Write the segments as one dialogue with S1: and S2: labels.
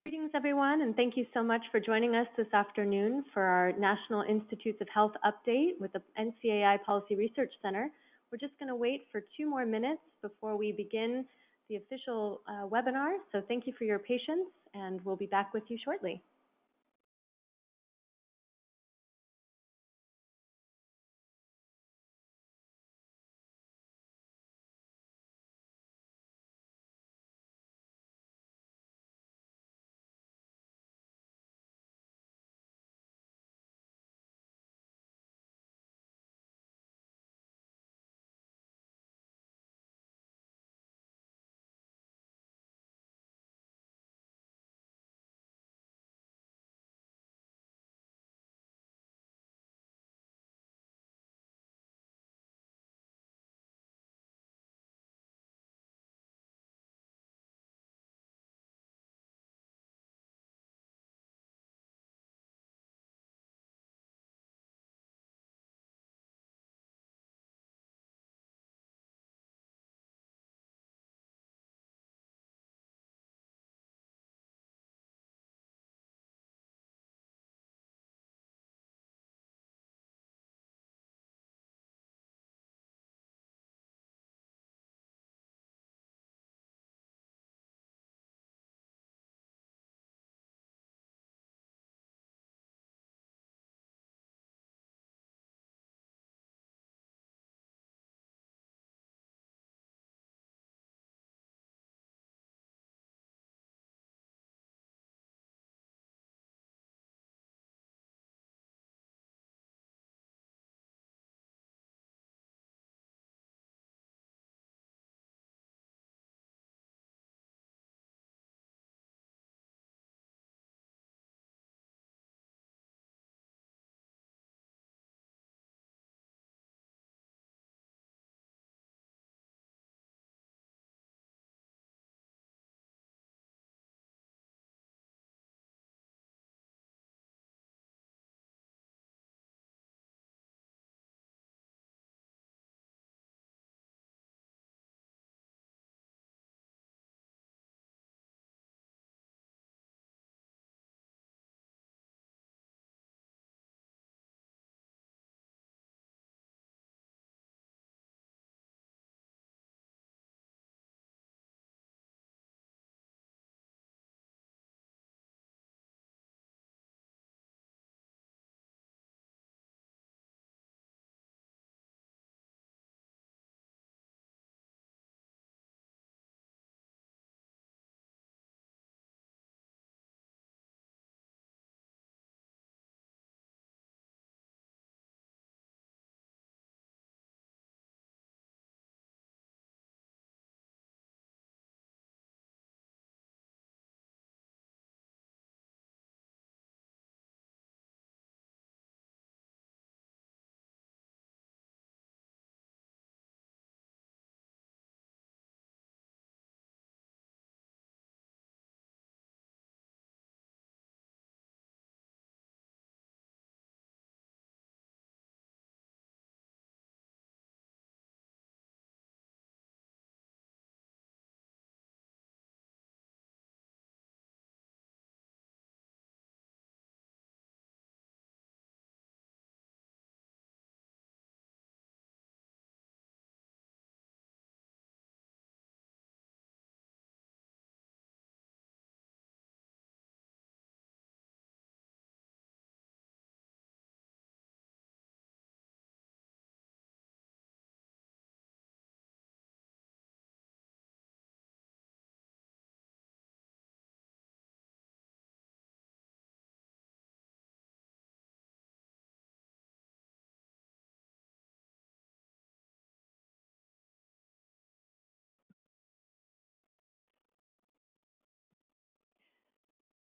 S1: Greetings, everyone, and thank you so much for joining us this afternoon for our National Institutes of Health update with the NCAI Policy Research Center. We're just going to wait for 2 more minutes before we begin the official webinar, so thank you for your patience, and we'll be back with you shortly.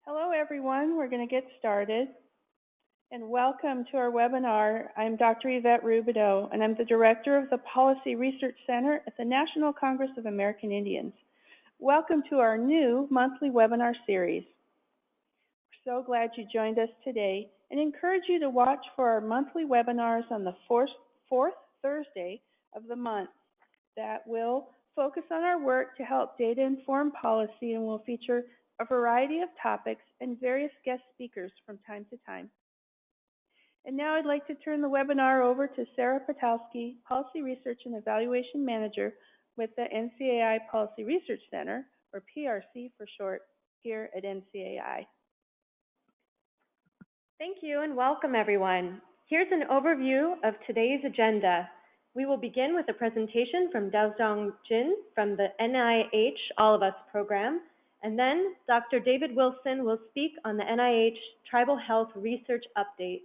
S2: Hello, everyone. We're going to get started. And welcome to our webinar. I'm Dr. Yvette Rubidoux, and I'm the Director of the Policy Research Center at the National Congress of American Indians. Welcome to our new monthly webinar series. We're so glad you joined us today and encourage you to watch for our monthly webinars on the fourth Thursday of the month that will focus on our work to help data-inform policy and will feature a variety of topics, and various guest speakers from time to time. And now I'd like to turn the webinar over to Sarah Patowski, Policy Research and Evaluation Manager with the NCAI Policy Research Center, or PRC for short, here at NCAI.
S1: Thank you and welcome everyone. Here's an overview of today's agenda. We will begin with a presentation from Daozhong Jin from the NIH All of Us program, and then Dr. David Wilson will speak on the NIH Tribal Health Research Update,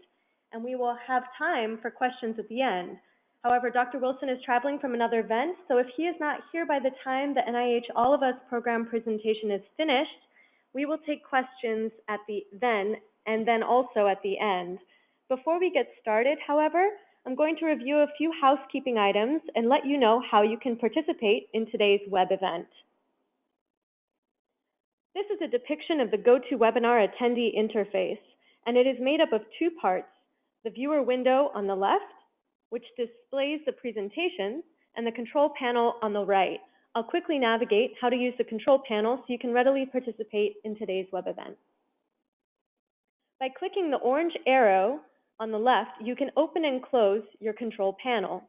S1: and we will have time for questions at the end. However, Dr. Wilson is traveling from another event, so if he is not here by the time the NIH All of Us program presentation is finished, we will take questions at the and then also at the end. Before we get started, however, I'm going to review a few housekeeping items and let you know how you can participate in today's web event. This is a depiction of the GoToWebinar attendee interface, and it is made up of two parts: the viewer window on the left, which displays the presentation, and the control panel on the right. I'll quickly navigate how to use the control panel so you can readily participate in today's web event. By clicking the orange arrow on the left, you can open and close your control panel.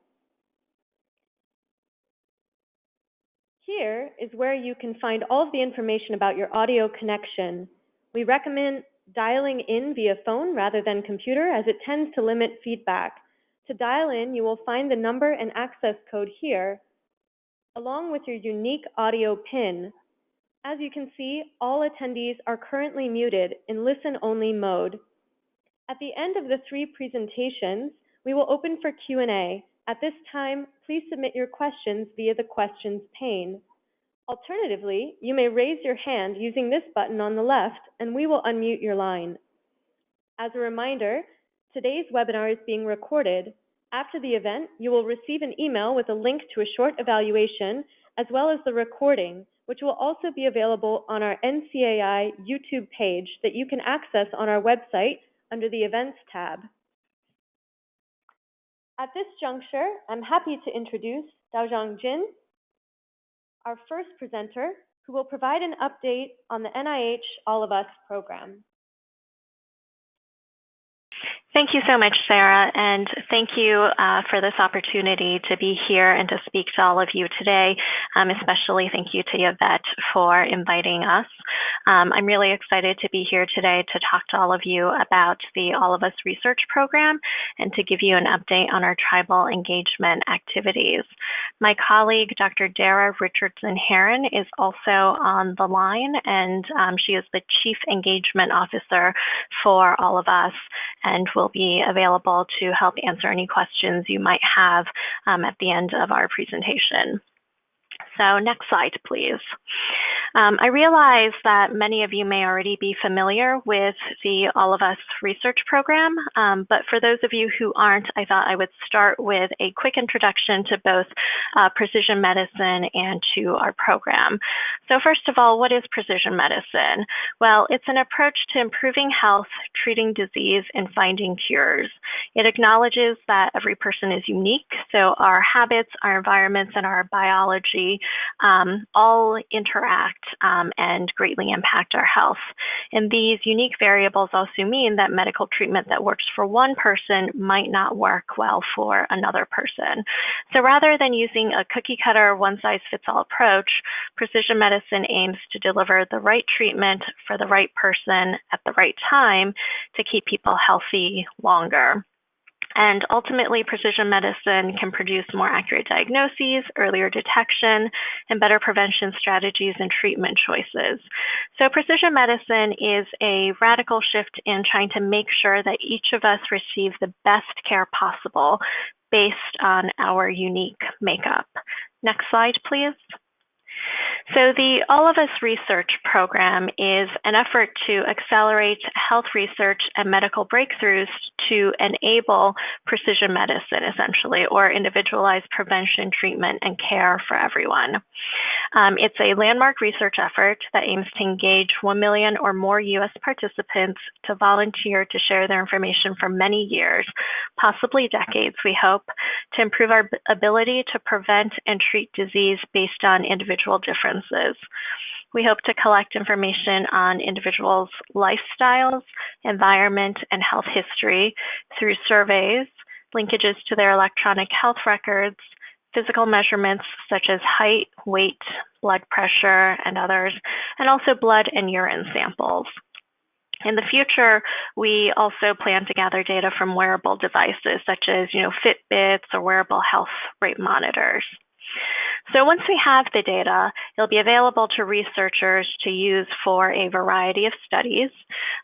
S1: Here is where you can find all of the information about your audio connection. We recommend dialing in via phone rather than computer, as it tends to limit feedback. To dial in, you will find the number and access code here, along with your unique audio PIN. As you can see, all attendees are currently muted in listen-only mode. At the end of the three presentations, we will open for Q&A. At this time, please submit your questions via the questions pane. Alternatively, you may raise your hand using this button on the left, and we will unmute your line. As a reminder, today's webinar is being recorded. After the event, you will receive an email with a link to a short evaluation, as well as the recording, which will also be available on our NCAI YouTube page that you can access on our website under the Events tab. At this juncture, I'm happy to introduce Daozhong Jin, our first presenter, who will provide an update on the NIH All of Us program.
S3: Thank you so much, Sarah, and thank you for this opportunity to be here and to speak to all of you today. Especially thank you to Yvette for inviting us. I'm really excited to be here today to talk to all of you about the All of Us research program and to give you an update on our tribal engagement activities. My colleague, Dr. Dara Richardson-Heron, is also on the line, and she is the Chief Engagement Officer for All of Us and will be available to help answer any questions you might have at the end of our presentation. So next slide, please. I realize that many of you may already be familiar with the All of Us research program, but for those of you who aren't, I thought I would start with a quick introduction to both precision medicine and to our program. So first of all, what is precision medicine? Well, it's an approach to improving health, treating disease, and finding cures. It acknowledges that every person is unique, so our habits, our environments, and our biology all interact and greatly impact our health. And these unique variables also mean that medical treatment that works for one person might not work well for another person. So rather than using a cookie-cutter, one-size-fits-all approach, precision medicine aims to deliver the right treatment for the right person at the right time to keep people healthy longer. And ultimately, precision medicine can produce more accurate diagnoses, earlier detection, and better prevention strategies and treatment choices. So precision medicine is a radical shift in trying to make sure that each of us receive the best care possible based on our unique makeup. Next slide, please. So the All of Us research program is an effort to accelerate health research and medical breakthroughs to enable precision medicine, essentially, or individualized prevention, treatment, and care for everyone. It's a landmark research effort that aims to engage 1 million or more U.S. participants to volunteer to share their information for many years, possibly decades, we hope, to improve our ability to prevent and treat disease based on individual differences. We hope to collect information on individuals' lifestyles, environment, and health history through surveys, linkages to their electronic health records, physical measurements such as height, weight, blood pressure, and others, and also blood and urine samples. In the future, we also plan to gather data from wearable devices such as, Fitbits or wearable health rate monitors. So once we have the data, it'll be available to researchers to use for a variety of studies.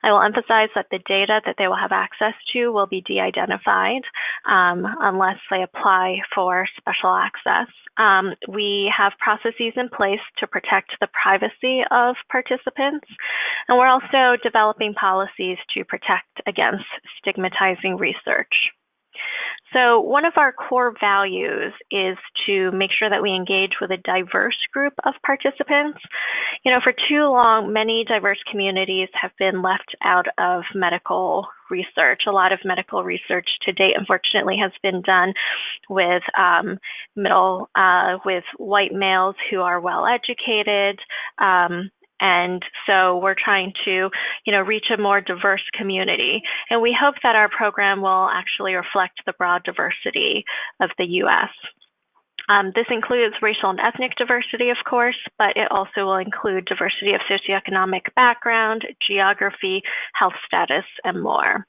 S3: I will emphasize that the data that they will have access to will be de-identified unless they apply for special access. We have processes in place to protect the privacy of participants, and we're also developing policies to protect against stigmatizing research. So one of our core values is to make sure that we engage with a diverse group of participants. For too long, many diverse communities have been left out of medical research. A lot of medical research to date, unfortunately, has been done with with white males who are well educated. And so we're trying to, reach a more diverse community. And we hope that our program will actually reflect the broad diversity of the U.S. This includes racial and ethnic diversity, of course, but it also will include diversity of socioeconomic background, geography, health status, and more.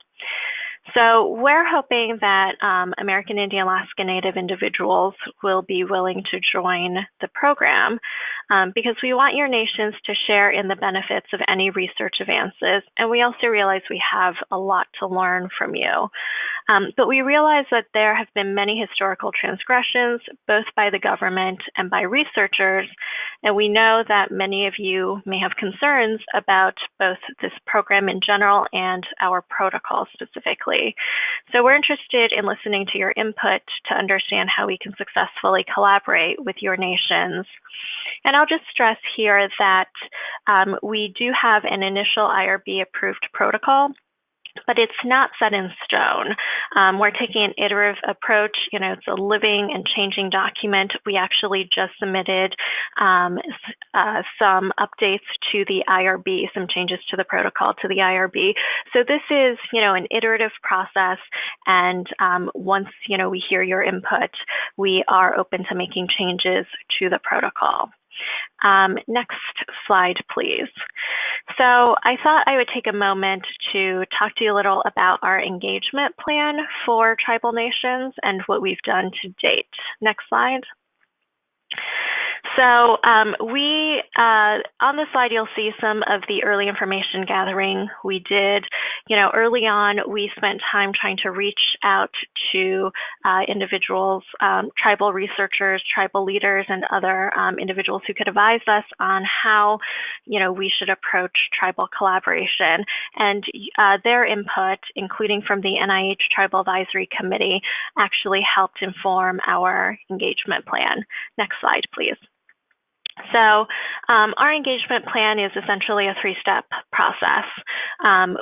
S3: So we're hoping that American Indian Alaska Native individuals will be willing to join the program because we want your nations to share in the benefits of any research advances. And we also realize we have a lot to learn from you. But we realize that there have been many historical transgressions, both by the government and by researchers. And we know that many of you may have concerns about both this program in general and our protocol specifically. So we're interested in listening to your input to understand how we can successfully collaborate with your nations. And I'll just stress here that we do have an initial IRB approved protocol, but it's not set in stone. We're taking an iterative approach. It's a living and changing document. We actually just submitted some updates to the IRB, some changes to the protocol to the IRB. So this is, an iterative process. And once, we hear your input, we are open to making changes to the protocol. Next slide, please. So I thought I would take a moment to talk to you a little about our engagement plan for tribal nations and what we've done to date. Next slide. So on the slide, you'll see some of the early information gathering we did. Early on, we spent time trying to reach out to individuals, tribal researchers, tribal leaders, and other individuals who could advise us on how, we should approach tribal collaboration. And their input, including from the NIH Tribal Advisory Committee, actually helped inform our engagement plan. Next slide, please. So our engagement plan is essentially a three-step process.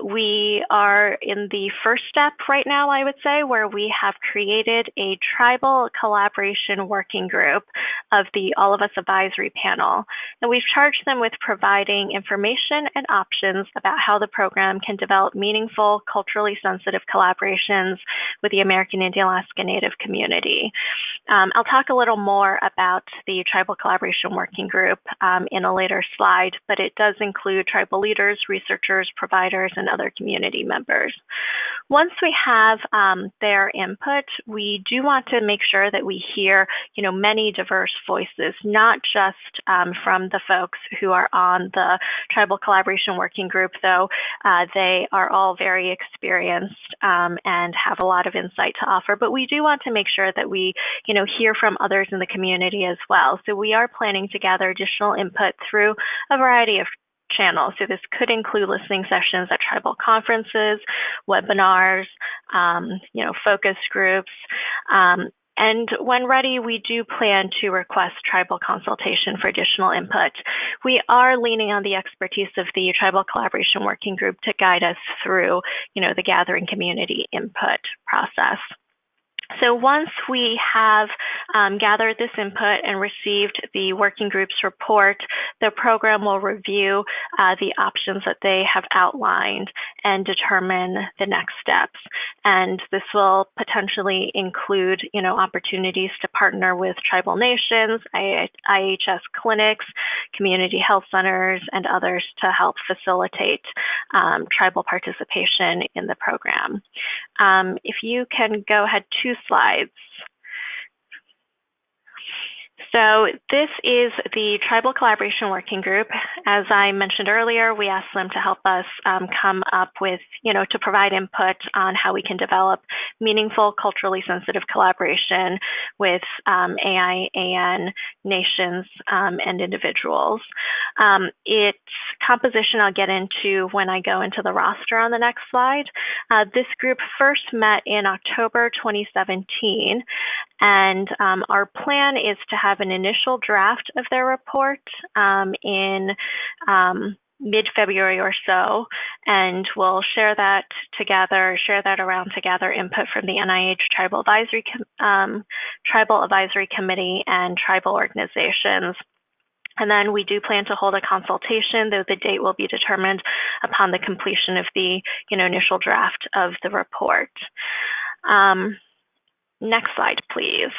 S3: We are in the first step right now, I would say, where we have created a tribal collaboration working group of the All of Us Advisory Panel. And we've charged them with providing information and options about how the program can develop meaningful, culturally sensitive collaborations with the American Indian Alaska Native community. I'll talk a little more about the tribal collaboration working group in a later slide, but it does include tribal leaders, researchers, providers, and other community members. Once we have their input, we do want to make sure that we hear, many diverse voices, not just from the folks who are on the tribal collaboration working group, though they are all very experienced and have a lot of insight to offer. But we do want to make sure that we, hear from others in the community as well. So we are planning to gather additional input through a variety of channels. So this could include listening sessions at tribal conferences, webinars, focus groups. And when ready, we do plan to request tribal consultation for additional input. We are leaning on the expertise of the Tribal Collaboration Working Group to guide us through, the gathering community input process. So once we have gathered this input and received the working group's report, the program will review the options that they have outlined and determine the next steps. And this will potentially include, opportunities to partner with tribal nations, IHS clinics, community health centers, and others to help facilitate tribal participation in the program. If you can go ahead 2 slides. So this is the Tribal Collaboration Working Group. As I mentioned earlier, we asked them to help us come up with, to provide input on how we can develop meaningful, culturally sensitive collaboration with AI/AN nations and individuals. Its composition I'll get into when I go into the roster on the next slide. This group first met in October 2017, and our plan is to have an initial draft of their report in mid-February or so, and we'll share that around to gather input from the NIH Tribal Advisory Committee and tribal organizations. And then we do plan to hold a consultation, though the date will be determined upon the completion of the initial draft of the report. Next slide, please.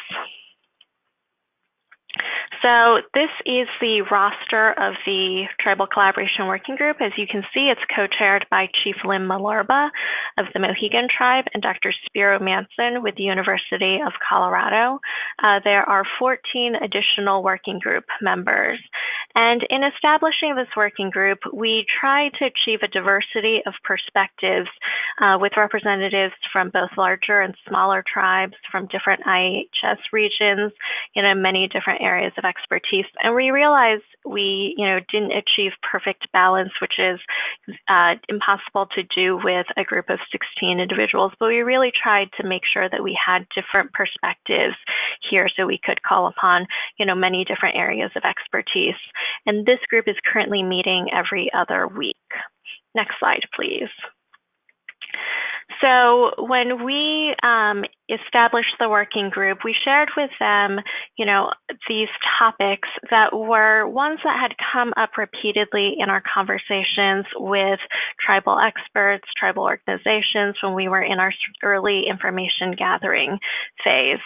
S3: So this is the roster of the Tribal Collaboration Working Group. As you can see, it's co-chaired by Chief Lynn Malarba of the Mohegan Tribe and Dr. Spiro Manson with the University of Colorado. There are 14 additional working group members. And in establishing this working group, we try to achieve a diversity of perspectives with representatives from both larger and smaller tribes, from different IHS regions, many different areas of expertise. And we realized we, didn't achieve perfect balance, which is impossible to do with a group of 16 individuals, but we really tried to make sure that we had different perspectives here so we could call upon, many different areas of expertise. And this group is currently meeting every other week. Next slide, please. So when we established the working group, we shared with them, these topics that were ones that had come up repeatedly in our conversations with tribal experts, tribal organizations when we were in our early information gathering phase.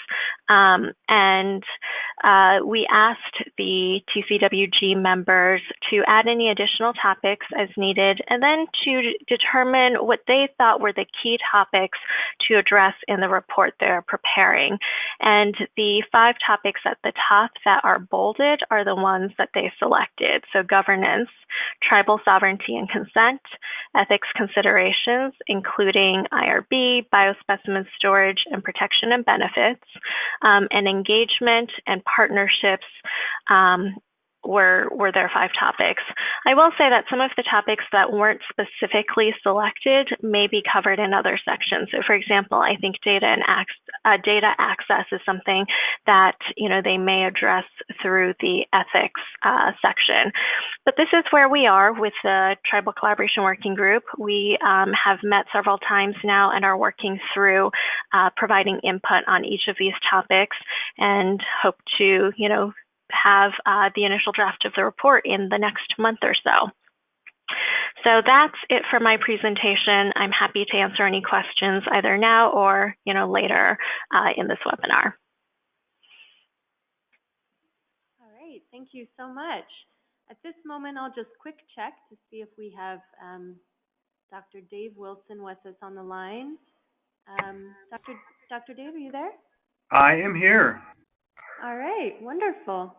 S3: We asked the TCWG members to add any additional topics as needed, and then to determine what they thought were the key topics to address in the report they're preparing. And the 5 topics at the top that are bolded are the ones that they selected. So governance, tribal sovereignty and consent, ethics considerations, including IRB, biospecimen storage and protection and benefits, and engagement and partnerships were their 5 topics. I will say that some of the topics that weren't specifically selected may be covered in other sections. So for example, I think data access is something that they may address through the ethics section. But this is where we are with the Tribal Collaboration Working Group. We have met several times now and are working through providing input on each of these topics, and hope to have the initial draft of the report in the next month or so. So that's it for my presentation. I'm happy to answer any questions either now or later in this webinar.
S1: All right, thank you so much. At this moment, I'll just quick check to see if we have Dr. Dave Wilson with us on the line. Dr. Dave, are you there?
S4: I am here.
S1: All right, wonderful.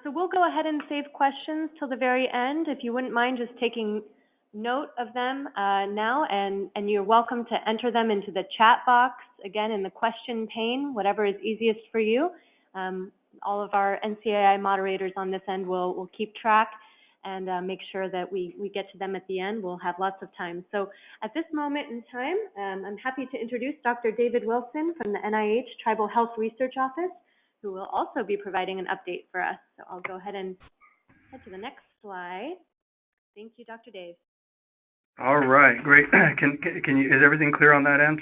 S1: So we'll go ahead and save questions till the very end. If you wouldn't mind just taking note of them now, and you're welcome to enter them into the chat box, again, in the question pane, whatever is easiest for you. All of our NCAI moderators on this end will keep track and make sure that we get to them at the end. We'll have lots of time. So at this moment in time, I'm happy to introduce Dr. David Wilson from the NIH Tribal Health Research Office, who will also be providing an update for us. So I'll go ahead and head to the next slide. Thank you, Dr. Dave.
S4: All right, great. Can you, is everything clear on that end?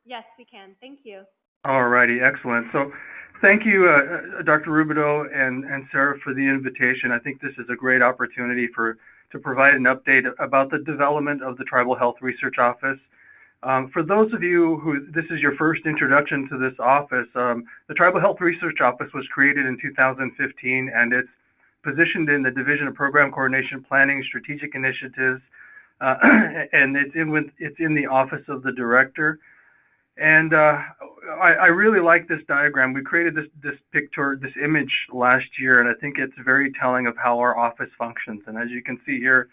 S1: Yes, we can. Thank you.
S4: All righty, excellent. So thank you, Dr. Rubidoux and Sarah, for the invitation. I think this is a great opportunity to provide an update about the development of the Tribal Health Research Office. For those of you who this is your first introduction to this office, the Tribal Health Research Office was created in 2015, and it's positioned in the Division of Program Coordination, Planning, Strategic Initiatives, and it's in the Office of the Director. And I really like this diagram. We created this image last year, and I think it's very telling of how our office functions. And as you can see here,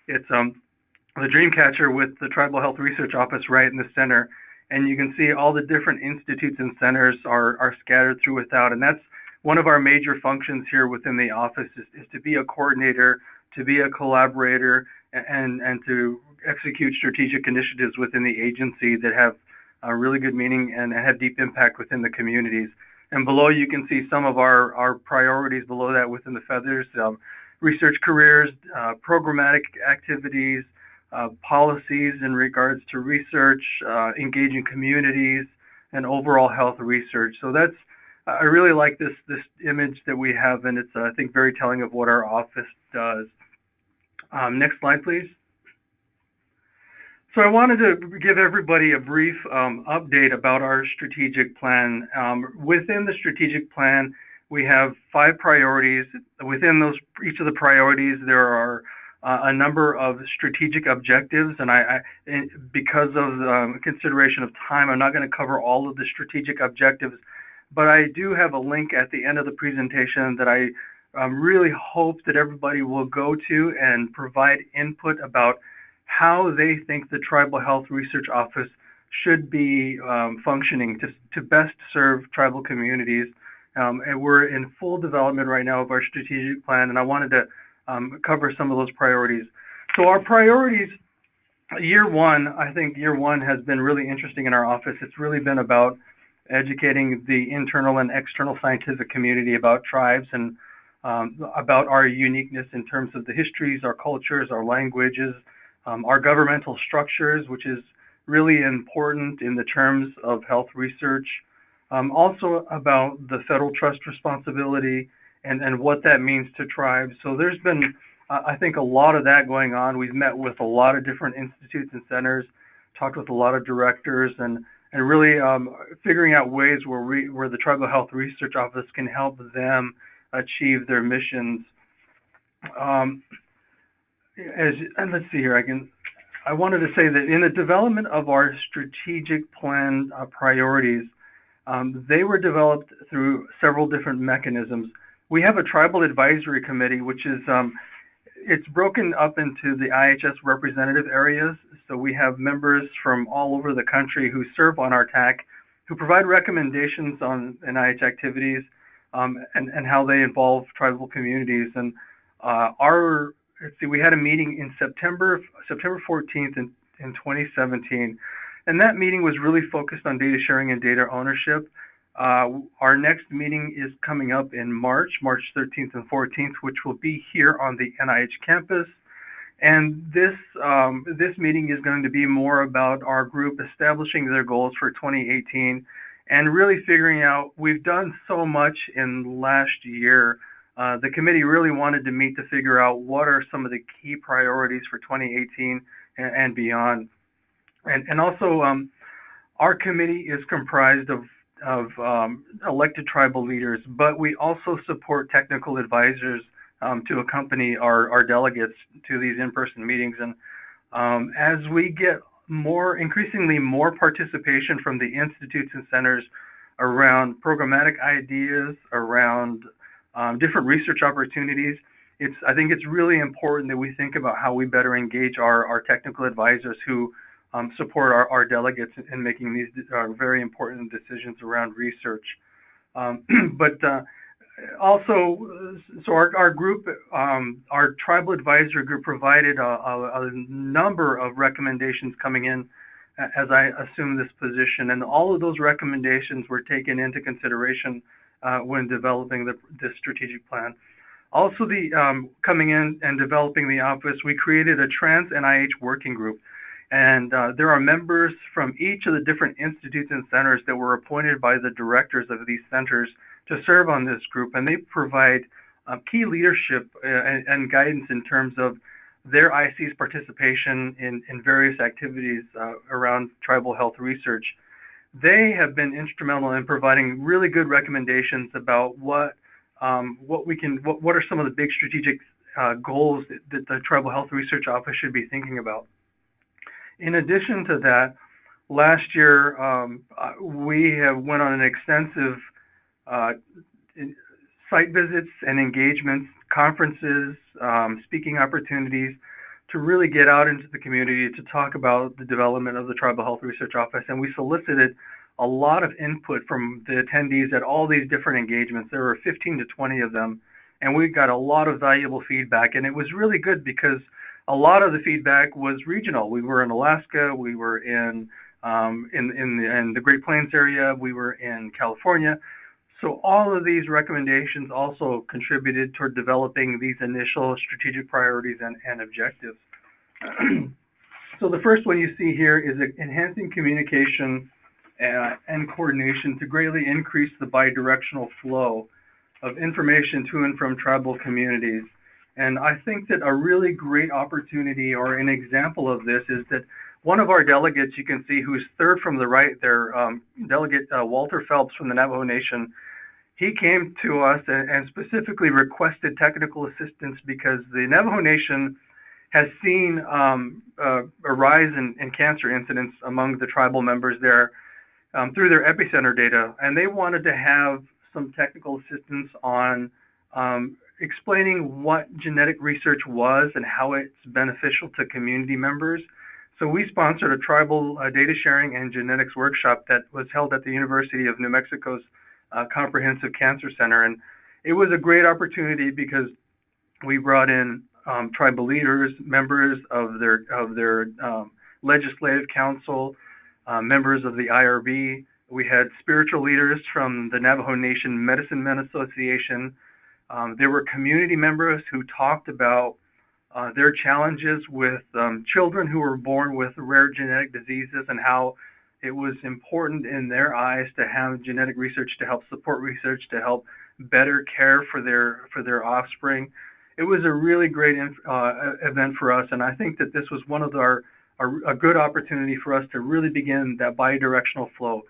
S4: it's the dream catcher with the Tribal Health Research Office right in the center. And you can see all the different institutes and centers are scattered through without. And that's one of our major functions here within the office is to be a coordinator, to be a collaborator, and to execute strategic initiatives within the agency that have a really good meaning and have deep impact within the communities. And below you can see some of our priorities below that within the feathers, research careers, programmatic activities, policies in regards to research, engaging communities, and overall health research. So I really like this image that we have, and it's I think very telling of what our office does. Next slide, please. So I wanted to give everybody a brief update about our strategic plan. Within the strategic plan, we have 5 priorities. Within each of the priorities, there are a number of strategic objectives, and because of consideration of time, I'm not going to cover all of the strategic objectives, but I do have a link at the end of the presentation that I really hope that everybody will go to and provide input about how they think the Tribal Health Research Office should be functioning to best serve tribal communities. And we're in full development right now of our strategic plan, and I wanted to cover some of those priorities. So our priorities, year one has been really interesting in our office. It's really been about educating the internal and external scientific community about tribes and about our uniqueness in terms of the histories, our cultures, our languages, our governmental structures, which is really important in the terms of health research. Also about the federal trust responsibility and what that means to tribes. So there's been, I think, a lot of that going on. We've met with a lot of different institutes and centers, talked with a lot of directors, and really figuring out ways where the Tribal Health Research Office can help them achieve their missions. And let's see here, I wanted to say that in the development of our strategic plan priorities, they were developed through several different mechanisms. We have a tribal advisory committee, which is it's broken up into the IHS representative areas. So we have members from all over the country who serve on our TAC, who provide recommendations on NIH activities and how they involve tribal communities. And we had a meeting in September 14th in 2017, and that meeting was really focused on data sharing and data ownership. Our next meeting is coming up in March 13th and 14th, which will be here on the NIH campus. And this meeting is going to be more about our group establishing their goals for 2018 and really figuring out, we've done so much in last year. The committee really wanted to meet to figure out what are some of the key priorities for 2018 and beyond. And also, our committee is comprised of elected tribal leaders, but we also support technical advisors to accompany our delegates to these in-person meetings. And as we get increasingly more participation from the institutes and centers around programmatic ideas, around different research opportunities, I think it's really important that we think about how we better engage our technical advisors who support our delegates in making these very important decisions around research. Also, so our group, our tribal advisory group provided a number of recommendations coming in as I assumed this position, and all of those recommendations were taken into consideration when developing this strategic plan. Also, coming in and developing the office, we created a trans NIH working group. And there are members from each of the different institutes and centers that were appointed by the directors of these centers to serve on this group, and they provide key leadership and guidance in terms of their IC's participation in various activities around tribal health research. They have been instrumental in providing really good recommendations about what are some of the big strategic goals that the Tribal Health Research Office should be thinking about. In addition to that, last year we went on an extensive site visits and engagements, conferences, speaking opportunities to really get out into the community to talk about the development of the Tribal Health Research Office. And we solicited a lot of input from the attendees at all these different engagements. There were 15 to 20 of them, and we got a lot of valuable feedback. And it was really good because a lot of the feedback was regional. We were in Alaska, we were in the Great Plains area, we were in California. So all of these recommendations also contributed toward developing these initial strategic priorities and objectives. So the first one you see here is enhancing communication and coordination to greatly increase the bidirectional flow of information to and from tribal communities. And I think that a really great opportunity or an example of this is that one of our delegates, you can see who's third from the right there, Delegate Walter Phelps from the Navajo Nation. He came to us and specifically requested technical assistance because the Navajo Nation has seen a rise in cancer incidents among the tribal members there through their epicenter data, and they wanted to have some technical assistance on explaining what genetic research was and how it's beneficial to community members. So we sponsored a tribal data sharing and genetics workshop that was held at the University of New Mexico's Comprehensive Cancer Center, and it was a great opportunity because we brought in tribal leaders, members of their legislative council, members of the IRB. We had spiritual leaders from the Navajo Nation Medicine Men Association. There were community members who talked about their challenges with children who were born with rare genetic diseases and how it was important in their eyes to have genetic research to help support research, to help better care for their offspring. It was a really great event for us, and I think that this was one of a good opportunity for us to really begin that bidirectional flow.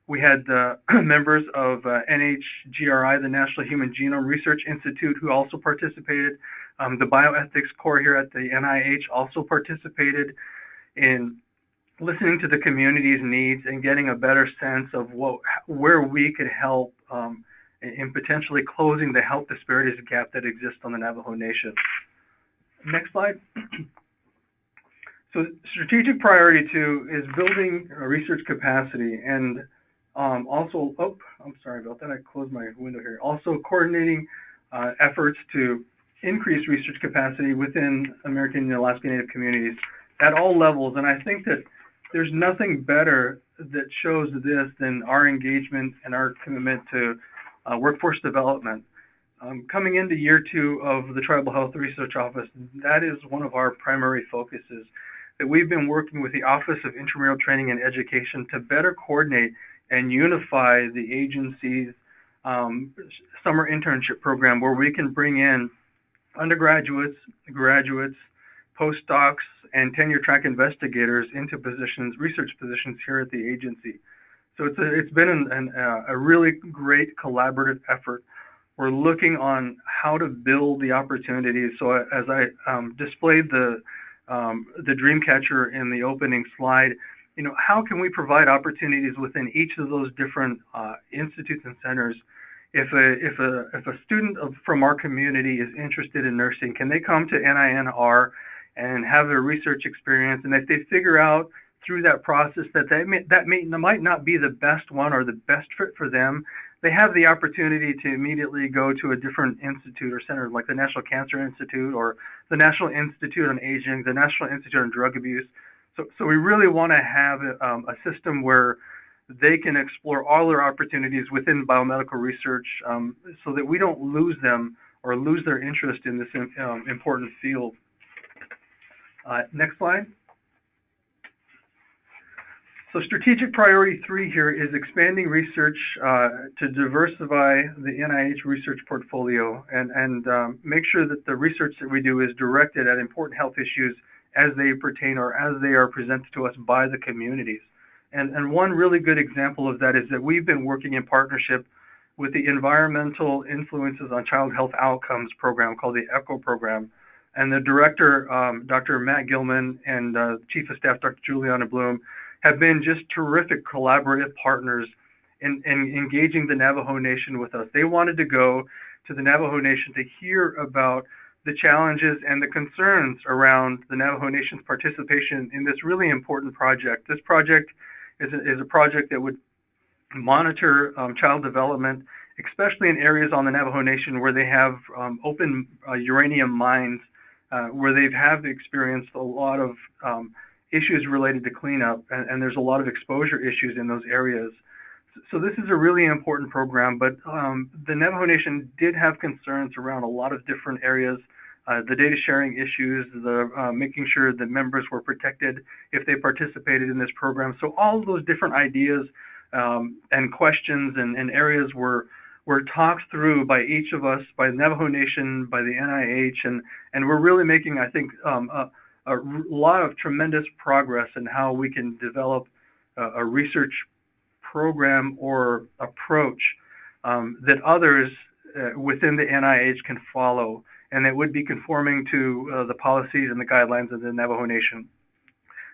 S4: We had members of NHGRI, the National Human Genome Research Institute, who also participated. The Bioethics Corps here at the NIH also participated in listening to the community's needs and getting a better sense of where we could help in potentially closing the health disparities gap that exists on the Navajo Nation. Next slide. So strategic priority 2 is building research capacity and also, I'm sorry about that, I closed my window here. Also coordinating efforts to increase research capacity within American and Alaska Native communities at all levels. And I think that there's nothing better that shows this than our engagement and our commitment to workforce development. Coming into year 2 of the Tribal Health Research Office, that is one of our primary focuses, that we've been working with the Office of Intramural Training and Education to better coordinate and unify the agency's summer internship program, where we can bring in undergraduates, graduates, postdocs, and tenure track investigators into research positions here at the agency. So it's been a really great collaborative effort. We're looking on how to build the opportunities. So as I displayed the Dreamcatcher in the opening slide, how can we provide opportunities within each of those different institutes and centers? If a student from our community is interested in nursing, can they come to NINR and have their research experience? And if they figure out through that process that might not be the best one or the best fit for them, they have the opportunity to immediately go to a different institute or center, like the National Cancer Institute or the National Institute on Aging, the National Institute on Drug Abuse. So we really want to have a system where they can explore all their opportunities within biomedical research so that we don't lose them or lose their interest in this important field. Next slide. So strategic priority 3 here is expanding research to diversify the NIH research portfolio and make sure that the research that we do is directed at important health issues as they pertain or as they are presented to us by the communities. And one really good example of that is that we've been working in partnership with the Environmental Influences on Child Health Outcomes program called the ECHO program. And the director, Dr. Matt Gilman, and Chief of Staff, Dr. Juliana Bloom, have been just terrific collaborative partners in engaging the Navajo Nation with us. They wanted to go to the Navajo Nation to hear about the challenges and the concerns around the Navajo Nation's participation in this really important project. This project is a project that would monitor child development, especially in areas on the Navajo Nation where they have open uranium mines, where they have experienced a lot of issues related to cleanup, and there's a lot of exposure issues in those areas. So this is a really important program, but the Navajo Nation did have concerns around a lot of different areas, the data sharing issues, the making sure that members were protected if they participated in this program. So all of those different ideas and questions and areas were talked through by each of us, by the Navajo Nation, by the NIH, and we're really making, I think, a lot of tremendous progress in how we can develop a research program or approach that others within the NIH can follow, and that would be conforming to the policies and the guidelines of the Navajo Nation.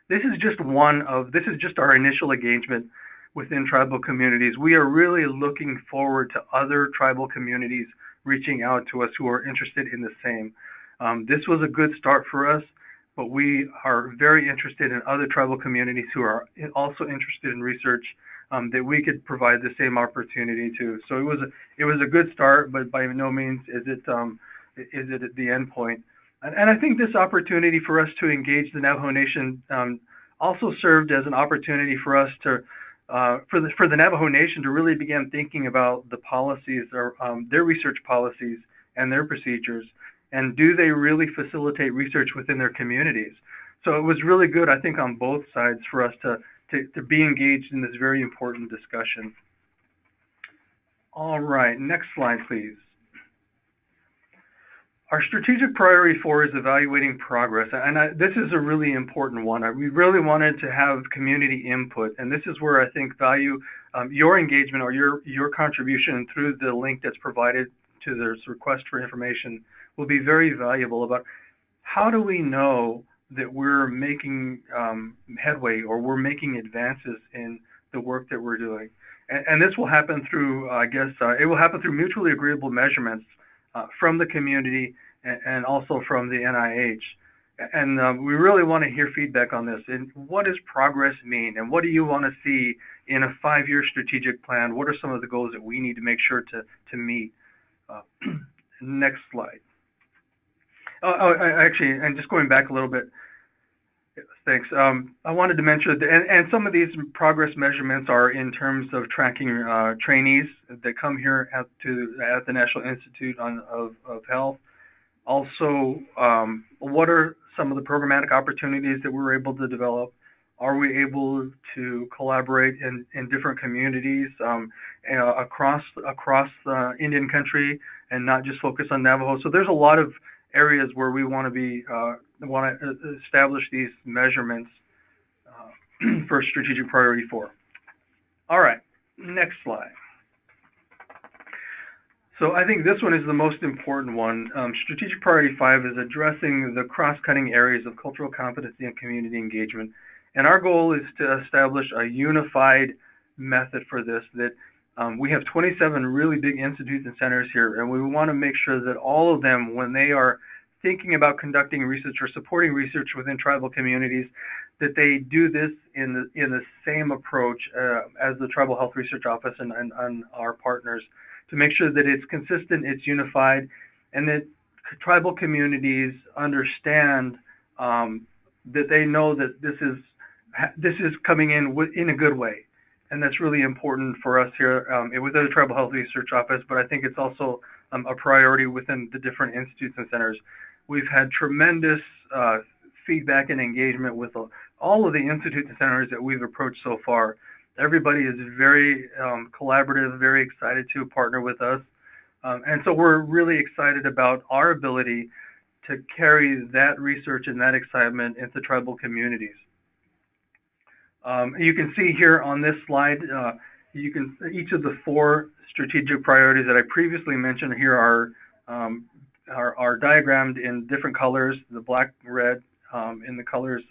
S4: This is just our initial engagement within tribal communities. We are really looking forward to other tribal communities reaching out to us who are interested in the same. This was a good start for us, but we are very interested in other tribal communities who are also interested in research that we could provide the same opportunity to. So it was a good start, but by no means is it at the end point. And I think this opportunity for us to engage the Navajo Nation also served as an opportunity for us to for the Navajo Nation to really begin thinking about the policies or their research policies and their procedures, and do they really facilitate research within their communities? So it was really good, I think, on both sides for us to be engaged in this very important discussion. All right, next slide, please. Our strategic priority 4 is evaluating progress, and this is a really important one. We really wanted to have community input, and this is where I think value your engagement or your contribution through the link that's provided to this request for information will be very valuable about how do we know that we're making headway or we're making advances in the work that we're doing. And this will happen through, it will happen through mutually agreeable measurements from the community and also from the NIH. And we really want to hear feedback on this. And what does progress mean? And what do you want to see in a 5-year strategic plan? What are some of the goals that we need to make sure to meet? Next slide. Actually, and just going back a little bit, thanks. I wanted to mention that, and some of these progress measurements are in terms of tracking trainees that come here at the National Institute of Health. Also, what are some of the programmatic opportunities that we're able to develop? Are we able to collaborate in different communities across the Indian country and not just focus on Navajo? So there's a lot of areas where we want to establish these measurements for strategic priority 4. All right, next slide. So I think this one is the most important one. Strategic priority 5 is addressing the cross-cutting areas of cultural competency and community engagement. And our goal is to establish a unified method for this, that we have 27 really big institutes and centers here, and we want to make sure that all of them, when they are thinking about conducting research or supporting research within tribal communities, that they do this in the same approach as the Tribal Health Research Office and our partners, to make sure that it's consistent, it's unified, and that tribal communities understand that they know that this is coming in a good way. And that's really important for us here within the Tribal Health Research Office, but I think it's also a priority within the different institutes and centers. We've had tremendous feedback and engagement with all of the institute centers that we've approached so far, everybody is very collaborative, very excited to partner with us. And so we're really excited about our ability to carry that research and that excitement into tribal communities. You can see here on this slide, each of the 4 strategic priorities that I previously mentioned here are diagrammed in different colors, the black, red, in the colors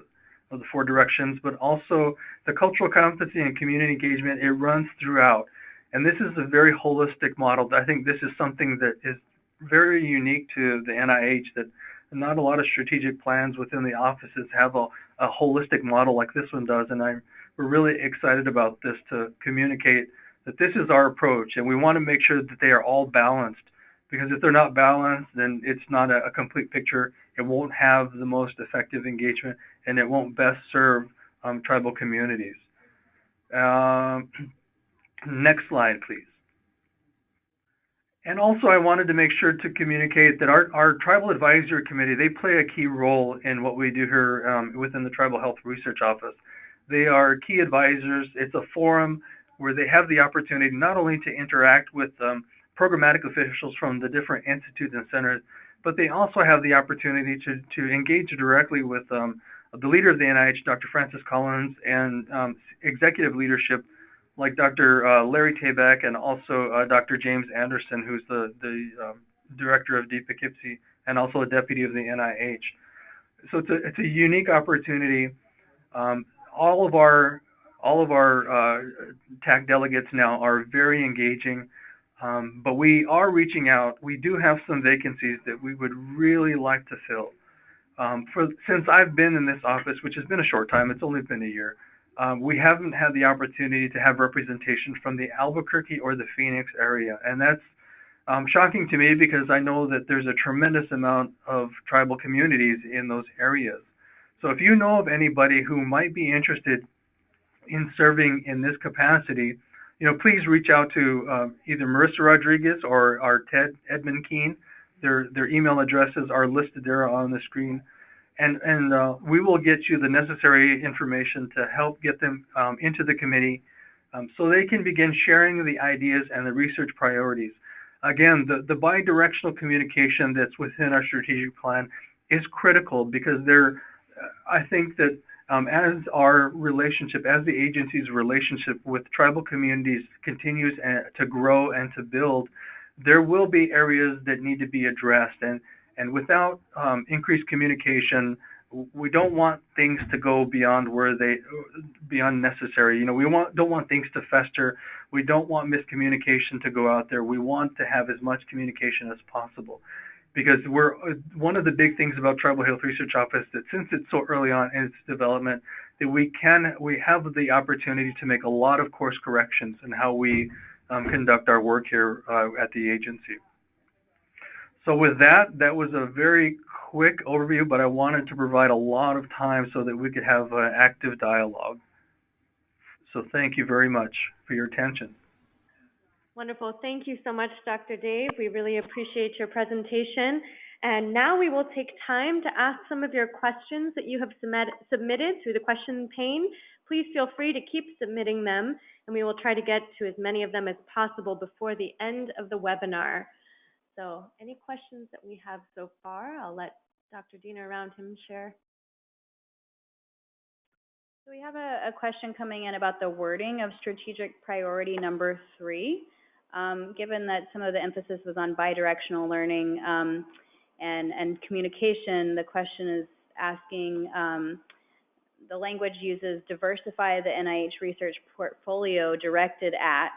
S4: of the 4 directions, but also the cultural competency and community engagement, it runs throughout. And this is a very holistic model. I think this is something that is very unique to the NIH, that not a lot of strategic plans within the offices have a holistic model like this one does. And we're really excited about this to communicate that this is our approach, and we want to make sure that they are all balanced, because if they're not balanced, then it's not a complete picture. It won't have the most effective engagement, and it won't best serve tribal communities. Next slide, please. And also, I wanted to make sure to communicate that our Tribal Advisory Committee, they play a key role in what we do here within the Tribal Health Research Office. They are key advisors. It's a forum where they have the opportunity not only to interact with programmatic officials from the different institutes and centers, but they also have the opportunity to engage directly with the leader of the NIH, Dr. Francis Collins, and executive leadership like Dr. Larry Tabak and also Dr. James Anderson, who's the director of Deep Poughkeepsie and also a deputy of the NIH. So it's a unique opportunity. All of our TAC delegates now are very engaging, but we are reaching out. We do have some vacancies that we would really like to fill. Since I've been in this office, which has been a short time, it's only been a year, we haven't had the opportunity to have representation from the Albuquerque or the Phoenix area, and that's shocking to me because I know that there's a tremendous amount of tribal communities in those areas. So if you know of anybody who might be interested in serving in this capacity, please reach out to either Marissa Rodriguez or our Ted Edmund Keene. Their email addresses are listed there on the screen. And we will get you the necessary information to help get them into the committee so they can begin sharing the ideas and the research priorities. Again, the bi-directional communication that's within our strategic plan is critical because I think that as our relationship, as the agency's relationship with tribal communities continues to grow and to build, there will be areas that need to be addressed. And without increased communication, we don't want things to go beyond necessary. We don't want things to fester. We don't want miscommunication to go out there. We want to have as much communication as possible, because one of the big things about Tribal Health Research Office that since it's so early on in its development, that we have the opportunity to make a lot of course corrections in how we conduct our work here at the agency. So with that was a very quick overview, but I wanted to provide a lot of time so that we could have an active dialogue. So thank you very much for your attention.
S1: Wonderful. Thank you so much, Dr. Dave. We really appreciate your presentation. And now we will take time to ask some of your questions that you have submitted through the question pane. Please feel free to keep submitting them, and we will try to get to as many of them as possible before the end of the webinar. So any questions that we have so far, I'll let Dr. Dina around him share.
S5: So we have a question coming in about the wording of strategic priority number 3. Given that some of the emphasis was on bidirectional learning and communication, the question is asking, the language uses diversify the NIH research portfolio directed at,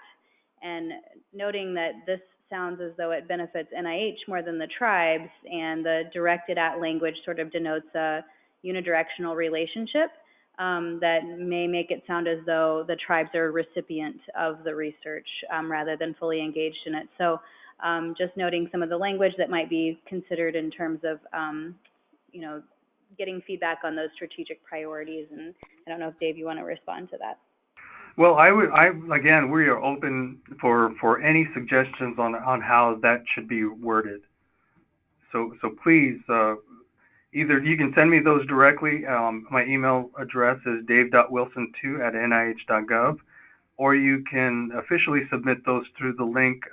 S5: and noting that this sounds as though it benefits NIH more than the tribes, and the directed at language sort of denotes a unidirectional relationship that may make it sound as though the tribes are a recipient of the research rather than fully engaged in it. So just noting some of the language that might be considered in terms of, getting feedback on those strategic priorities. And I don't know if, Dave, you want to respond to that.
S4: Well, again, we are open for any suggestions on how that should be worded. So please, either you can send me those directly. My email address is dave.wilson2@nih.gov, or you can officially submit those through the link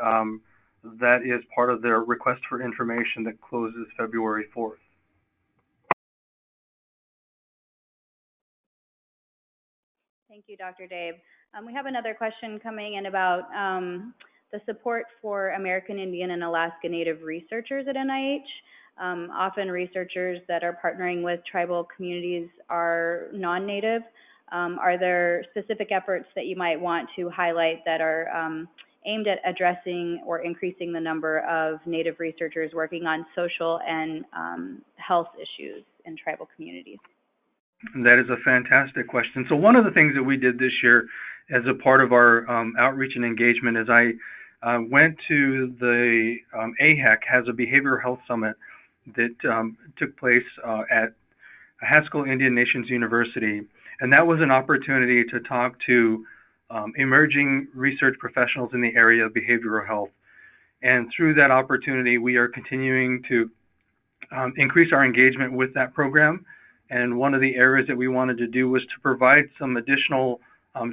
S4: that is part of their request for information that closes February 4th.
S5: Thank you, Dr. Dave. We have another question coming in about the support for American Indian and Alaska Native researchers at NIH. Often researchers that are partnering with tribal communities are non-Native. Are there specific efforts that you might want to highlight that are aimed at addressing or increasing the number of Native researchers working on social and health issues in tribal communities?
S4: That is a fantastic question. So one of the things that we did this year as a part of our outreach and engagement is I went to the AHEC has a behavioral health summit that took place at Haskell Indian Nations University. And that was an opportunity to talk to emerging research professionals in the area of behavioral health. And through that opportunity, we are continuing to increase our engagement with that program. And one of the areas that we wanted to do was to provide some additional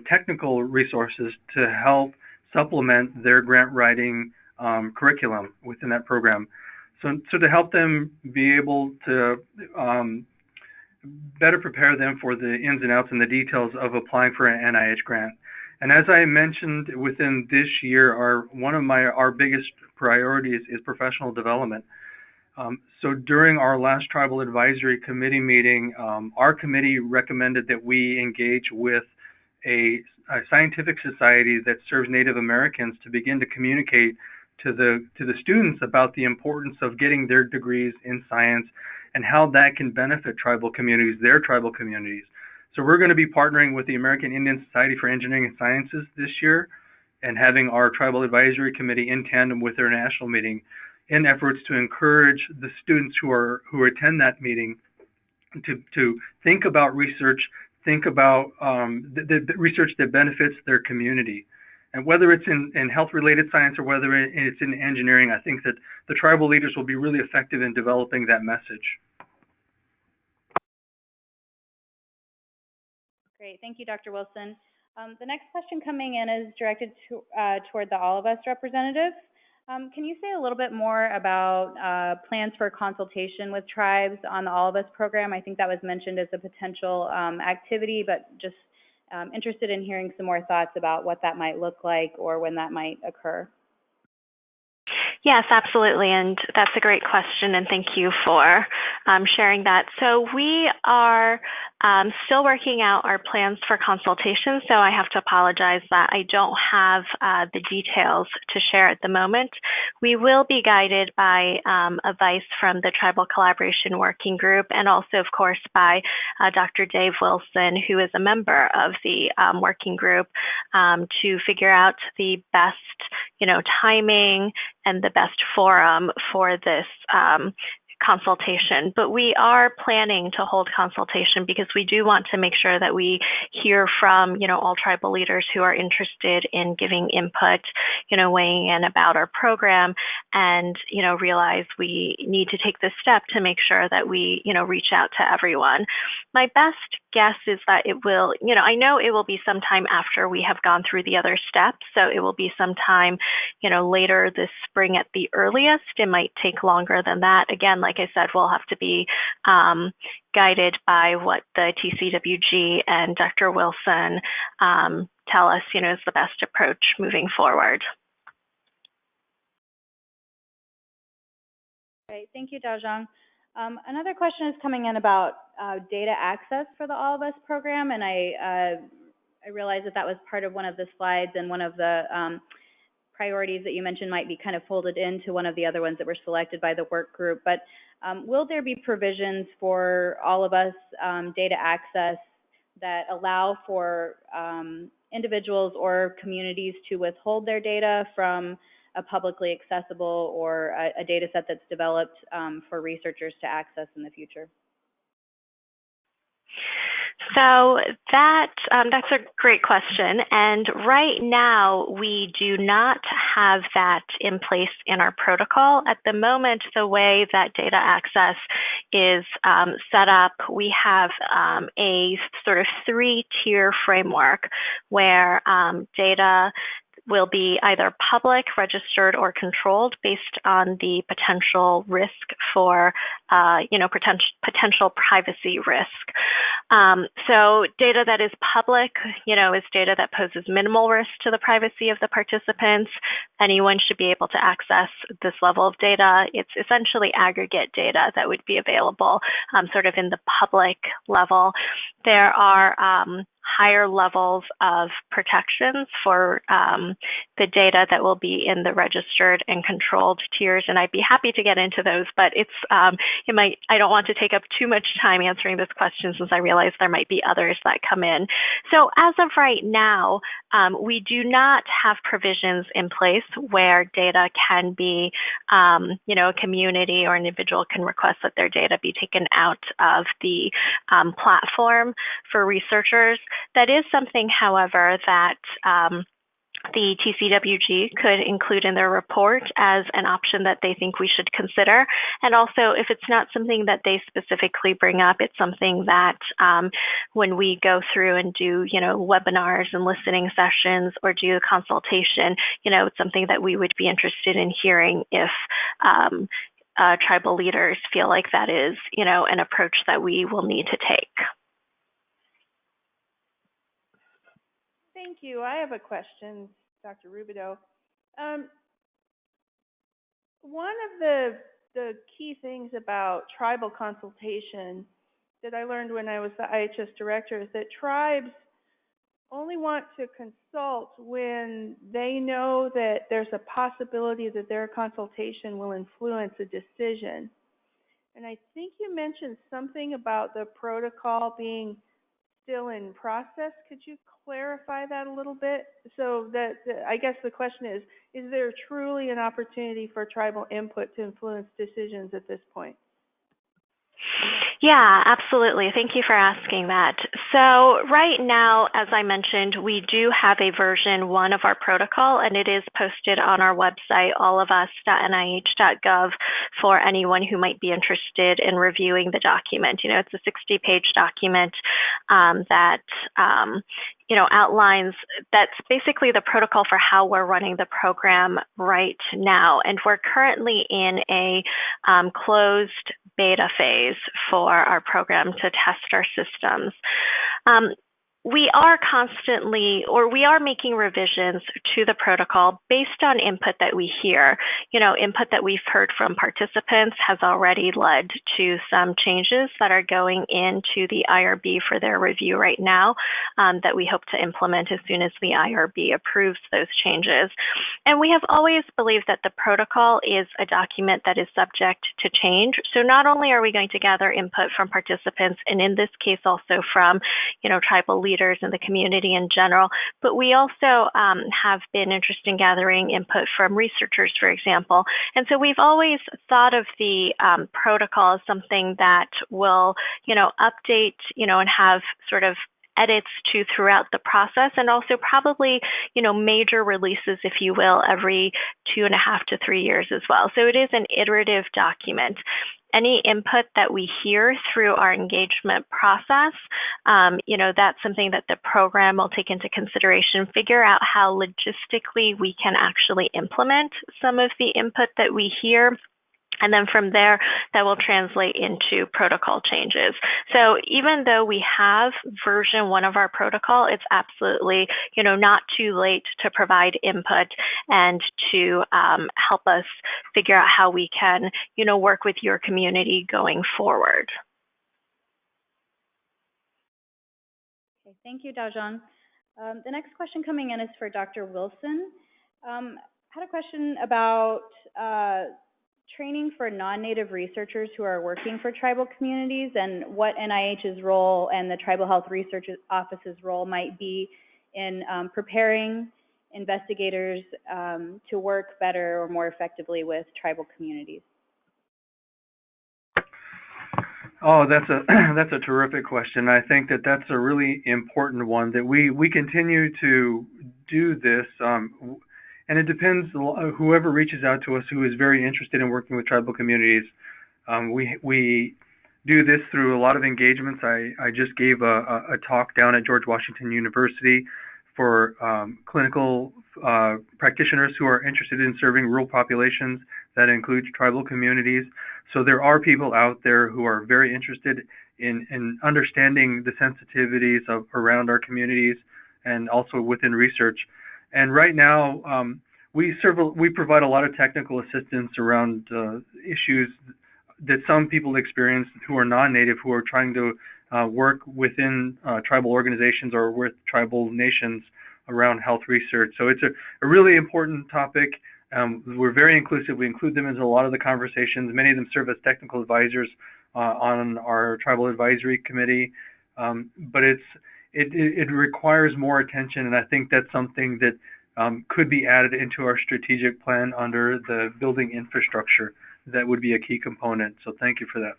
S4: technical resources to help supplement their grant writing curriculum within that program. So to help them be able to better prepare them for the ins and outs and the details of applying for an NIH grant. And as I mentioned, within this year, one of our biggest priorities is professional development. So during our last Tribal Advisory Committee meeting, our committee recommended that we engage with a scientific society that serves Native Americans to begin to communicate to the students about the importance of getting their degrees in science and how that can benefit tribal communities, their tribal communities. So we're going to be partnering with the American Indian Society for Engineering and Sciences this year and having our Tribal Advisory Committee in tandem with their national meeting in efforts to encourage the students who attend that meeting to think about research, think about the research that benefits their community. And whether it's in health-related science or whether it's in engineering, I think that the tribal leaders will be really effective in developing that message.
S5: Great, thank you, Dr. Wilson. The next question coming in is directed toward the All of Us representatives. Can you say a little bit more about plans for consultation with tribes on the All of Us program? I think that was mentioned as a potential activity, but just interested in hearing some more thoughts about what that might look like or when that might occur.
S3: Yes, absolutely, and that's a great question, and thank you for sharing that. So we are still working out our plans for consultation, so I have to apologize that I don't have the details to share at the moment. We will be guided by advice from the Tribal Collaboration Working Group and also, of course, by Dr. Dave Wilson, who is a member of the working group, to figure out the best, timing and the best forum for this consultation. But we are planning to hold consultation because we do want to make sure that we hear from, all tribal leaders who are interested in giving input, weighing in about our program, and, realize we need to take this step to make sure that we, reach out to everyone. My best guess is that it will, I know it will be sometime after we have gone through the other steps. So it will be sometime, later this spring at the earliest. It might take longer than that. Again, like I said, we'll have to be guided by what the TCWG and Dr. Wilson tell us, is the best approach moving forward.
S5: Great, thank you, Dajong. Another question is coming in about data access for the All of Us program, and I realize that was part of one of the slides, and one of the priorities that you mentioned might be kind of folded into one of the other ones that were selected by the work group. But will there be provisions for All of Us data access that allow for individuals or communities to withhold their data from a publicly accessible or a data set that's developed for researchers to access in the future?
S3: So that's a great question. And right now, we do not have that in place in our protocol. At the moment, the way that data access is set up, we have a sort of three-tier framework where data will be either public, registered, or controlled based on the potential risk for, potential privacy risk. So data that is public, is data that poses minimal risk to the privacy of the participants. Anyone should be able to access this level of data. It's essentially aggregate data that would be available sort of in the public level. There are higher levels of protections for the data that will be in the registered and controlled tiers, and I'd be happy to get into those, but I don't want to take up too much time answering this question since I realize there might be others that come in. So as of right now, we do not have provisions in place where data can be, a community or an individual can request that their data be taken out of the platform for researchers. That is something, however, that the TCWG could include in their report as an option that they think we should consider. And also, if it's not something that they specifically bring up, it's something that when we go through and do, webinars and listening sessions or do a consultation, it's something that we would be interested in hearing if tribal leaders feel like that is, an approach that we will need to take.
S2: Thank you. I have a question, Dr. Rubidoux. One of the key things about tribal consultation that I learned when I was the IHS director is that tribes only want to consult when they know that there's a possibility that their consultation will influence a decision. And I think you mentioned something about the protocol being still in process. Could you clarify that a little bit? So that I guess the question is there truly an opportunity for tribal input to influence decisions at this point?
S3: Yeah, absolutely. Thank you for asking that. So right now, as I mentioned, we do have a version 1 of our protocol, and it is posted on our website, allofus.nih.gov, for anyone who might be interested in reviewing the document. It's a 60-page document that outlines, that's basically the protocol for how we're running the program right now. And we're currently in a closed beta phase for our program to test our systems. We are making revisions to the protocol based on input that we hear. Input that we've heard from participants has already led to some changes that are going into the IRB for their review right now that we hope to implement as soon as the IRB approves those changes. And we have always believed that the protocol is a document that is subject to change. So not only are we going to gather input from participants, and in this case also from, tribal leaders in the community in general, but we also have been interested in gathering input from researchers, for example. And so we've always thought of the protocol as something that will, update, and have sort of edits to throughout the process, and also probably, major releases, if you will, every 2.5 to 3 years as well. So it is an iterative document. Any input that we hear through our engagement process, that's something that the program will take into consideration, figure out how logistically we can actually implement some of the input that we hear. And then from there, that will translate into protocol changes. So even though we have version 1 of our protocol, it's absolutely, not too late to provide input and to help us figure out how we can, work with your community going forward.
S5: Okay, thank you, Dajon. The next question coming in is for Dr. Wilson. I had a question about training for non-Native researchers who are working for tribal communities, and what NIH's role and the Tribal Health Research Office's role might be in preparing investigators to work better or more effectively with tribal communities.
S4: Oh, that's a that's a terrific question. I think that that's a really important one that we continue to do this, and it depends. Whoever reaches out to us who is very interested in working with tribal communities, we do this through a lot of engagements. I just gave a talk down at George Washington University for clinical practitioners who are interested in serving rural populations. That includes tribal communities. So there are people out there who are very interested in understanding the sensitivities of around our communities and also within research. And right now, we provide a lot of technical assistance around issues that some people experience who are non-native, who are trying to work within tribal organizations or with tribal nations around health research. So it's a really important topic. We're very inclusive. We include them into a lot of the conversations. Many of them serve as technical advisors on our tribal advisory committee. But it requires more attention, and I think that's something that could be added into our strategic plan under the building infrastructure. That would be a key component. So thank you for that.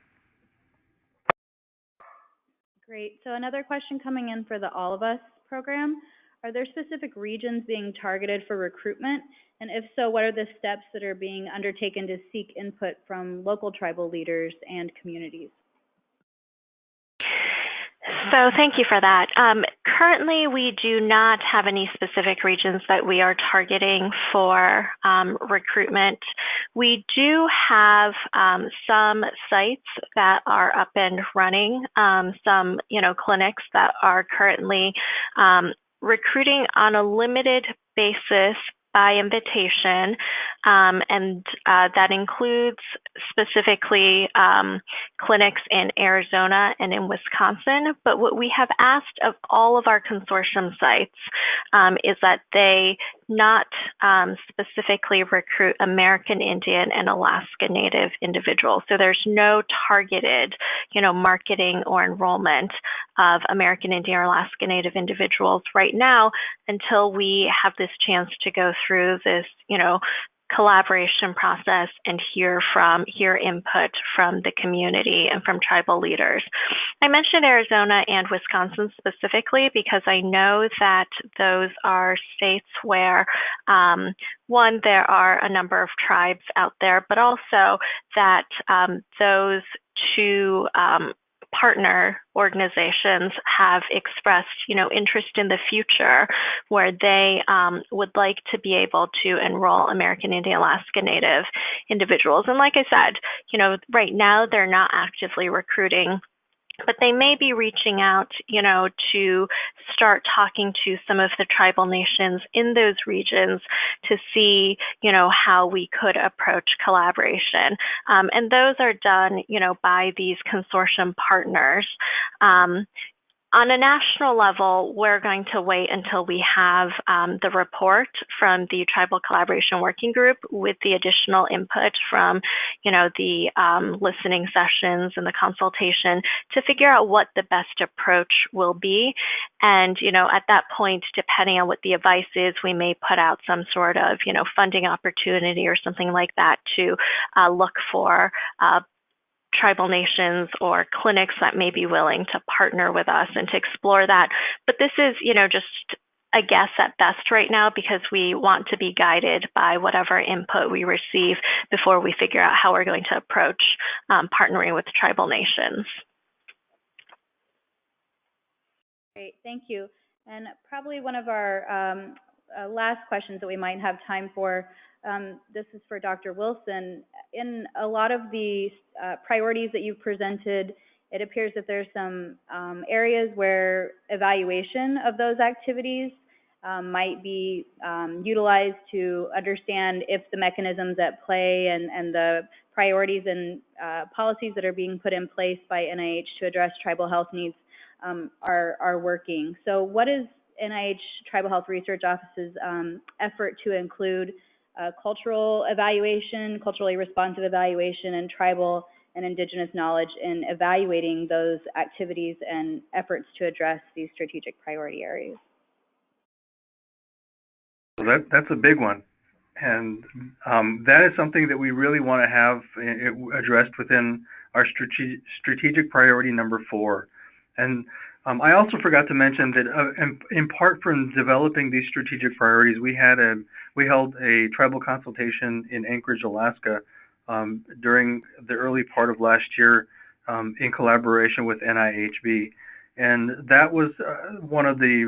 S5: Great. So another question coming in for the All of Us program. Are there specific regions being targeted for recruitment? And if so, what are the steps that are being undertaken to seek input from local tribal leaders and communities?
S3: So thank you for that. Currently, we do not have any specific regions that we are targeting for recruitment. We do have some sites that are up and running, some clinics that are currently recruiting on a limited basis by invitation, and that includes specifically clinics in Arizona and in Wisconsin. But what we have asked of all of our consortium sites is that they not specifically recruit American Indian and Alaska Native individuals. So there's no targeted, marketing or enrollment of American Indian or Alaska Native individuals right now until we have this chance to go through this, collaboration process and hear input from the community and from tribal leaders. I mentioned Arizona and Wisconsin specifically because I know that those are states where, one, there are a number of tribes out there, but also that those two partner organizations have expressed, interest in the future where they would like to be able to enroll American Indian Alaska Native individuals. And like I said, right now they're not actively recruiting, but they may be reaching out, to start talking to some of the tribal nations in those regions to see, how we could approach collaboration. And those are done, by these consortium partners. On a national level, we're going to wait until we have the report from the Tribal Collaboration Working Group with the additional input from, the listening sessions and the consultation to figure out what the best approach will be. And, at that point, depending on what the advice is, we may put out some sort of, funding opportunity or something like that to look for tribal nations or clinics that may be willing to partner with us and to explore that. But this is, just a guess at best right now because we want to be guided by whatever input we receive before we figure out how we're going to approach partnering with tribal nations.
S5: Great, thank you. And probably one of our last questions that we might have time for, this is for Dr. Wilson. In a lot of the priorities that you've presented, it appears that there's some areas where evaluation of those activities might be utilized to understand if the mechanisms at play and the priorities and policies that are being put in place by NIH to address tribal health needs are working. So what is NIH Tribal Health Research Office's effort to include cultural evaluation, culturally responsive evaluation, and tribal and indigenous knowledge in evaluating those activities and efforts to address these strategic priority areas?
S4: Well, that's a big one, and that is something that we really want to have addressed within our strategic priority number 4. And I also forgot to mention that in part from developing these strategic priorities, we held a tribal consultation in Anchorage, Alaska, during the early part of last year, in collaboration with NIHB. And that was one of the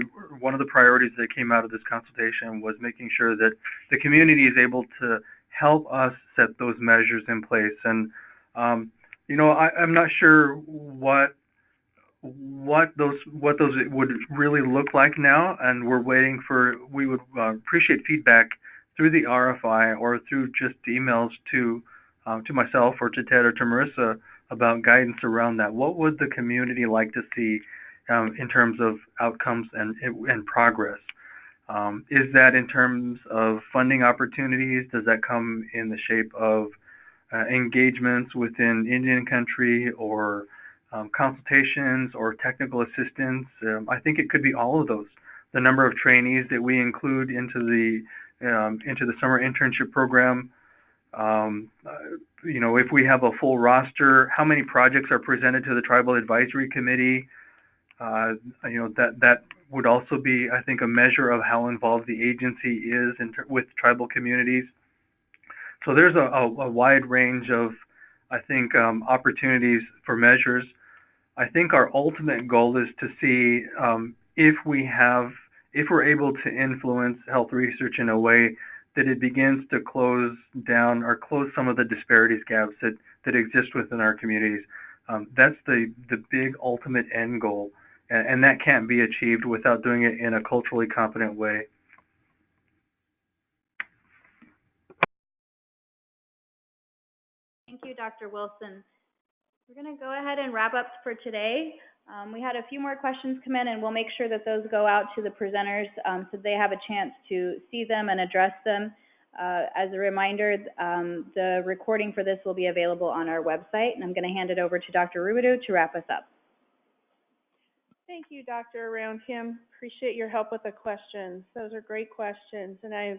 S4: priorities that came out of this consultation, was making sure that the community is able to help us set those measures in place. And I'm not sure what those would really look like now, and we would appreciate feedback through the RFI or through just emails to myself or to Ted or to Marissa about guidance around that. What would the community like to see in terms of outcomes and progress? Is that in terms of funding opportunities? Does that come in the shape of engagements within Indian country, or consultations or technical assistance? I think it could be all of those. The number of trainees that we include into the summer internship program. If we have a full roster, how many projects are presented to the Tribal Advisory Committee? That would also be, I think, a measure of how involved the agency is with tribal communities. So there's a wide range of, I think, opportunities for measures. I think our ultimate goal is to see if we're able to influence health research in a way that it begins to close down or close some of the disparities gaps that exist within our communities. That's the big ultimate end goal, and that can't be achieved without doing it in a culturally competent way.
S5: Thank you, Dr. Wilson. We're going to go ahead and wrap up for today. We had a few more questions come in, and we'll make sure that those go out to the presenters so they have a chance to see them and address them. As a reminder, the recording for this will be available on our website, and I'm going to hand it over to Dr. Rubidoux to wrap us up.
S2: Thank you, Dr. Round-Kim. Appreciate your help with the questions. Those are great questions, and I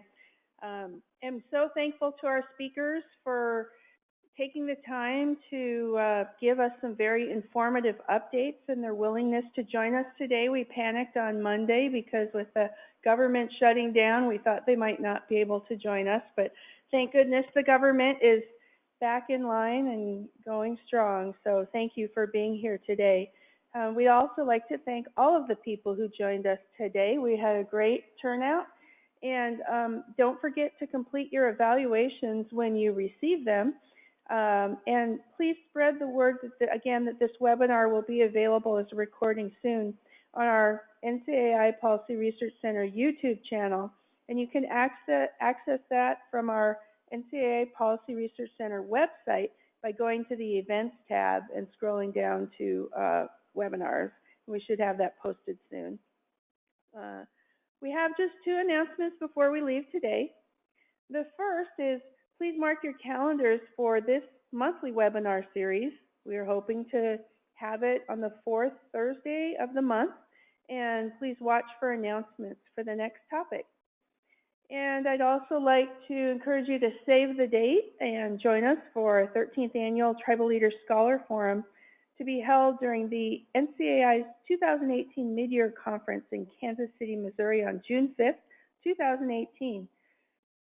S2: am so thankful to our speakers for taking the time to give us some very informative updates and their willingness to join us today. We panicked on Monday because with the government shutting down, we thought they might not be able to join us, but thank goodness the government is back in line and going strong. So thank you for being here today. We'd also like to thank all of the people who joined us today. We had a great turnout, and don't forget to complete your evaluations when you receive them. And please spread the word that this webinar will be available as a recording soon on our NCAI Policy Research Center YouTube channel. And you can access that from our NCAI Policy Research Center website by going to the Events tab and scrolling down to webinars. We should have that posted soon. We have just 2 announcements before we leave today. The first is, please mark your calendars for this monthly webinar series. We are hoping to have it on the 4th Thursday of the month, and please watch for announcements for the next topic. And I'd also like to encourage you to save the date and join us for our 13th Annual Tribal Leaders Scholar Forum to be held during the NCAI's 2018 Mid-Year Conference in Kansas City, Missouri on June 5th, 2018.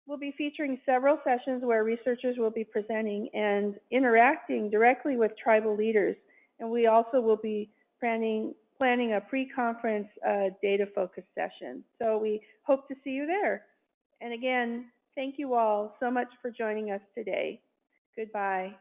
S2: We'll be featuring several sessions where researchers will be presenting and interacting directly with tribal leaders. And we also will be planning a pre-conference data-focused session. So we hope to see you there. And again, thank you all so much for joining us today. Goodbye.